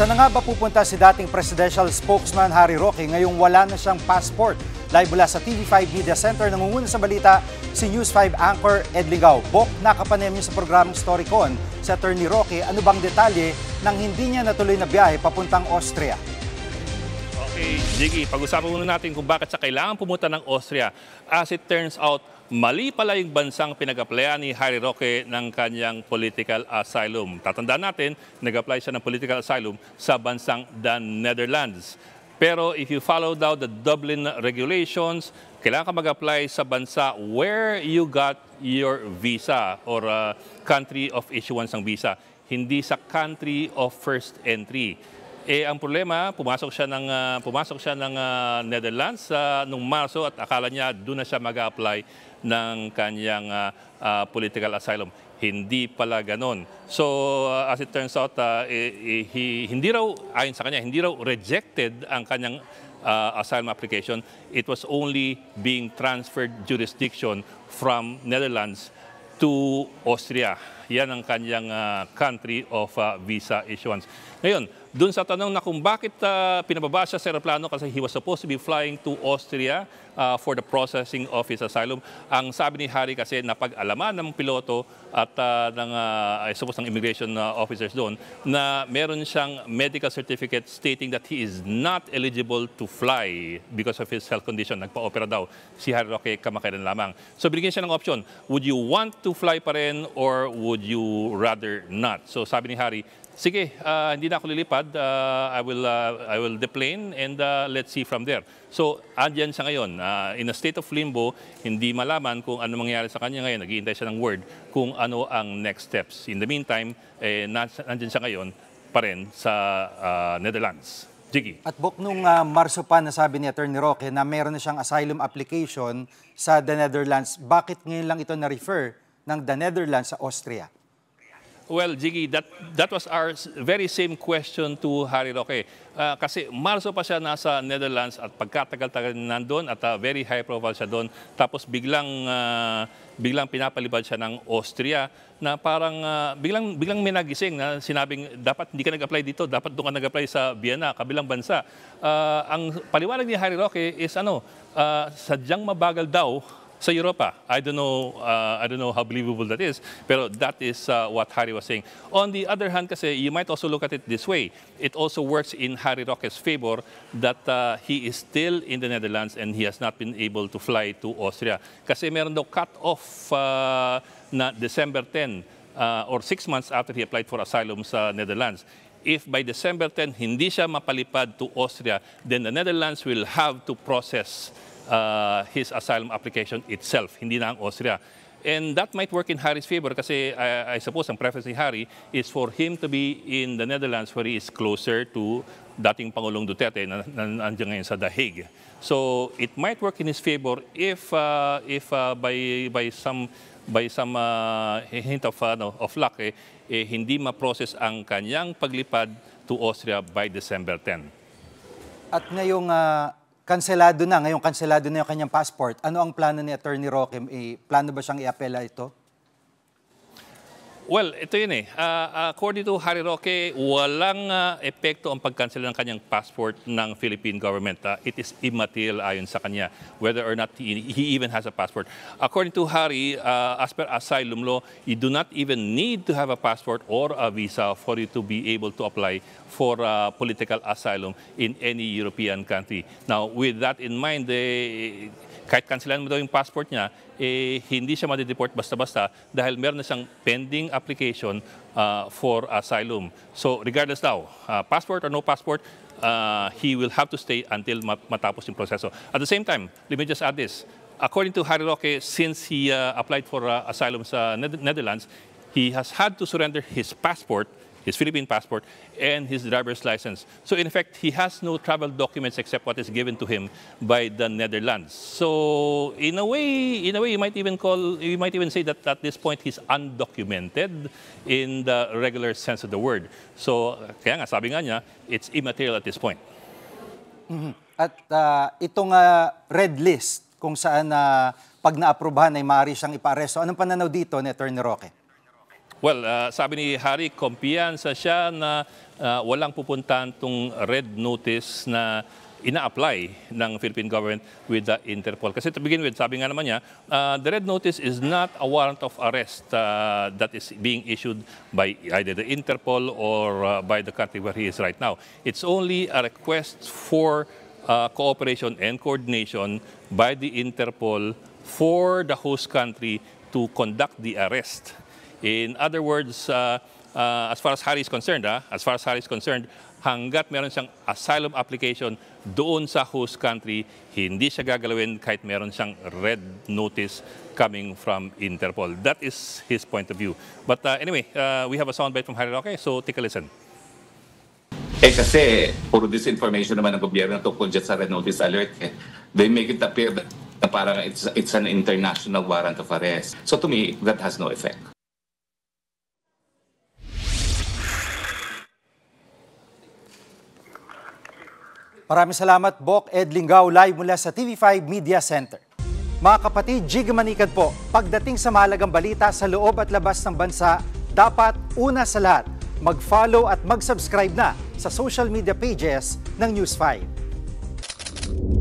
Saan na nga ba pupunta si dating presidential spokesman Harry Roque ngayong wala na siyang passport? Live mula sa TV5 Media Center, nangunguna sa balita si News 5 anchor Ed Ligao. Bok, nakapanem niyo sa programang StoryCon sa Attorney Roque. Ano bang detalye nang hindi niya natuloy na biyahe papuntang Austria? Okay, Jiggy, pag-usapan muna natin kung bakit sa kailangan pumunta ng Austria. As it turns out, mali pala yung bansang pinag-applyan ni Harry Roque ng kanyang political asylum. Tatandaan natin, nag-apply siya ng political asylum sa bansang the Netherlands. Pero if you follow down the Dublin regulations, kailangan ka mag-apply sa bansa where you got your visa or country of issuance ng visa, hindi sa country of first entry. Ang problema, pumasok siya ng Netherlands noong Marso at akala niya doon na siya mag-apply ng kanyang political asylum. Hindi pala ganon. So as it turns out, ayon sa kanya, hindi raw rejected ang kanyang asylum application. It was only being transferred jurisdiction from Netherlands to Austria. Yan ang kanyang country of visa issuance. Ngayon, dun sa tanong na kung bakit pinababa siya sa aeroplano kasi he was supposed to be flying to Austria for the processing of his asylum. Ang sabi ni Harry kasi napag-alaman ng piloto at I suppose ng immigration officers doon na meron siyang medical certificate stating that he is not eligible to fly because of his health condition. Nagpa-opera daw si Harry Roque kamakailan lamang. So binigyan siya ng option, would you want to fly pa rin or would you rather not? So sabi ni Harry, sige, hindi na ako lilipad. I will deplane and let's see from there. So, andyan siya ngayon. In a state of limbo, hindi malaman kung ano mangyayari sa kanya ngayon. Naghihintay siya ng word kung ano ang next steps. In the meantime, andyan siya ngayon pa rin sa Netherlands. Jiggy. At Bok, nung Marso pa nasabi ni Attorney Roque na meron na siyang asylum application sa the Netherlands, bakit ngayon lang ito na-refer ng the Netherlands sa Austria? Well, Jiggy, that was our very same question to Harry Roque. Kasi Marso pa siya nasa Netherlands at pagkatagal-tagal nandun at very high profile siya doon. Tapos biglang pinapalibad siya ng Austria na parang biglang may nagising na sinabing dapat hindi ka nag-apply dito, dapat doon ka nag-apply sa Vienna, kabilang bansa. Ang paliwanag ni Harry Roque is sadyang mabagal daw sa Europa. I don't know how believable that is, pero that is what Harry was saying. On the other hand, kasi you might also look at it this way. It also works in Harry Roque's favor that he is still in the Netherlands and he has not been able to fly to Austria. Kasi meron daw cut-off na December 10 or 6 months after he applied for asylum sa Netherlands. If by December 10 hindi siya mapalipad to Austria, then the Netherlands will have to process his asylum application itself, hindi na ang Austria. And that might work in Harry's favor kasi I suppose ang preference ni Harry is for him to be in the Netherlands where he is closer to dating Pangulong Duterte na nandiyan ngayon sa The Hague. So it might work in his favor if by some hint of luck hindi ma-process ang kanyang paglipad to Austria by December 10. At ngayong kanselado na yung kanyang passport. Ano ang plano ni Attorney Roque? Plano ba siyang i-apela ito? Well, ito yun according to Harry Roque, walang epekto ang pagkansela ng kanyang passport ng Philippine government. It is immaterial ayon sa kanya, whether or not he even has a passport. According to Harry, as per asylum law, you do not even need to have a passport or a visa for you to be able to apply for political asylum in any European country. Now, with that in mind, kahit kansilan mo daw yung passport niya, hindi siya madideport basta-basta dahil meron na siyang pending application for asylum. So regardless daw, passport or no passport, he will have to stay until matapos yung proseso. At the same time, let me just add this. According to Harry Roque, since he applied for asylum sa Netherlands, he has had to surrender his passport, his Philippine passport, and his driver's license. So in effect, he has no travel documents except what is given to him by the Netherlands. So in a way, you might even say that at this point he's undocumented in the regular sense of the word. So kaya nga sabi nga niya, it's immaterial at this point. At itong red list kung saan pag naaprubahan ay maaari siyang ipa-aresto. Anong pananaw dito ni Attorney Roque? Well, sabi ni Harry, kumpiyansa siya na walang pupuntahan tong red notice na ina-apply ng Philippine government with the Interpol. Kasi to begin with, sabi nga naman niya, the red notice is not a warrant of arrest that is being issued by either the Interpol or by the country where he is right now. It's only a request for cooperation and coordination by the Interpol for the host country to conduct the arrest. In other words, as far as Harry is concerned, hanggat meron siyang asylum application doon sa host country, hindi siya gagalawin kahit meron siyang red notice coming from Interpol. That is his point of view. But anyway, we have a soundbite from Harry Roque, so take a listen. Kasi puro disinformation naman ng gobyerno tungkol dyan sa red notice alert. They make it appear that parang it's an international warrant of arrest. So to me, that has no effect. Maraming salamat, Bok Ed Lingao, live mula sa TV5 Media Center. Mga kapatid, Jig Manikad po, pagdating sa mahalagang balita sa loob at labas ng bansa, dapat una sa lahat, mag-follow at mag-subscribe na sa social media pages ng News 5.